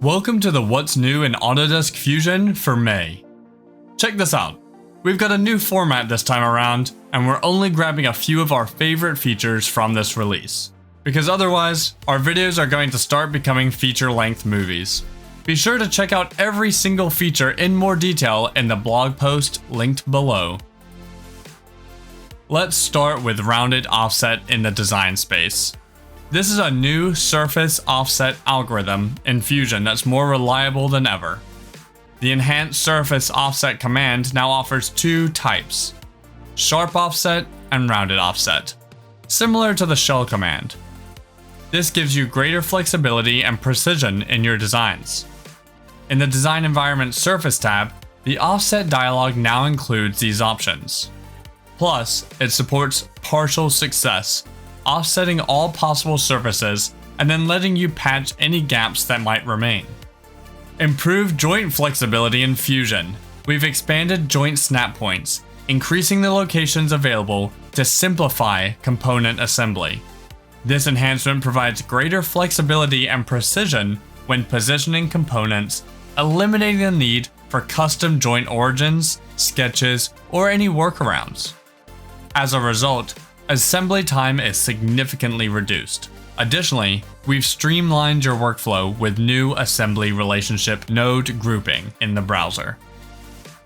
Welcome to the What's New in Autodesk Fusion for May. Check this out. We've got a new format this time around, and we're only grabbing a few of our favorite features from this release. Because otherwise, our videos are going to start becoming feature-length movies. Be sure to check out every single feature in more detail in the blog post linked below. Let's start with rounded offset in the design space. This is a new surface offset algorithm in Fusion that's more reliable than ever. The enhanced surface offset command now offers two types: sharp offset and rounded offset, similar to the shell command. This gives you greater flexibility and precision in your designs. In the Design Environment Surface tab, the offset dialog now includes these options. Plus, it supports partial success, offsetting all possible surfaces and then letting you patch any gaps that might remain. Improved joint flexibility in Fusion. We've expanded joint snap points, increasing the locations available to simplify component assembly. This enhancement provides greater flexibility and precision when positioning components, eliminating the need for custom joint origins, sketches, or any workarounds. As a result, assembly time is significantly reduced. Additionally, we've streamlined your workflow with new assembly relationship node grouping in the browser.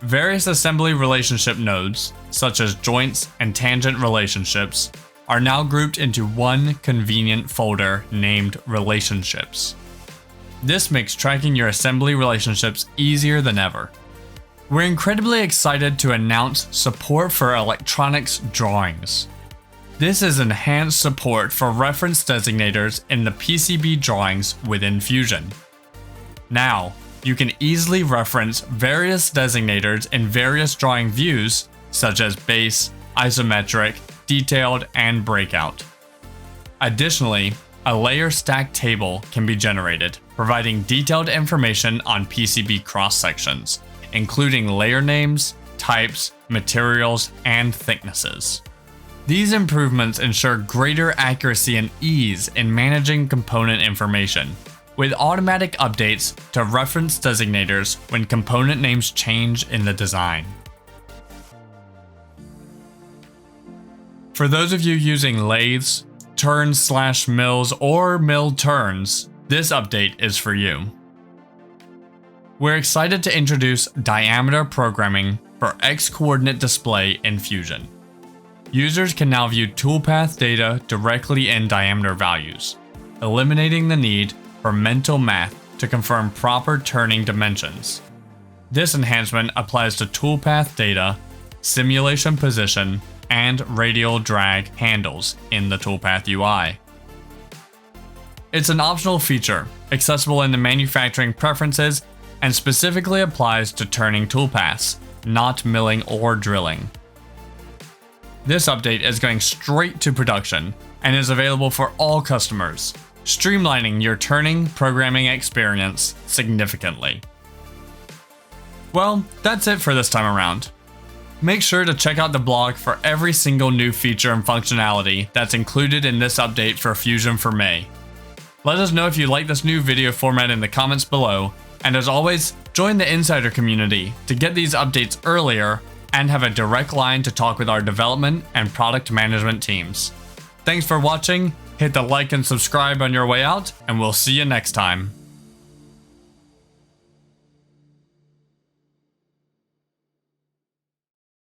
Various assembly relationship nodes, such as joints and tangent relationships, are now grouped into one convenient folder named Relationships. This makes tracking your assembly relationships easier than ever. We're incredibly excited to announce support for electronics drawings. This is enhanced support for reference designators in the PCB drawings within Fusion. Now, you can easily reference various designators in various drawing views, such as base, isometric, detailed, and breakout. Additionally, a layer stack table can be generated, providing detailed information on PCB cross-sections, including layer names, types, materials, and thicknesses. These improvements ensure greater accuracy and ease in managing component information, with automatic updates to reference designators when component names change in the design. For those of you using lathes, turns/mills, or mill turns, this update is for you. We're excited to introduce diameter programming for X-coordinate display in Fusion. Users can now view toolpath data directly in diameter values, eliminating the need for mental math to confirm proper turning dimensions. This enhancement applies to toolpath data, simulation position, and radial drag handles in the toolpath UI. It's an optional feature, accessible in the manufacturing preferences, and specifically applies to turning toolpaths, not milling or drilling. This update is going straight to production and is available for all customers, streamlining your turning programming experience significantly. Well, that's it for this time around. Make sure to check out the blog for every single new feature and functionality that's included in this update for Fusion for May. Let us know if you like this new video format in the comments below, and as always, join the insider community to get these updates earlier and have a direct line to talk with our development and product management teams. Thanks for watching, hit the like and subscribe on your way out, and we'll see you next time.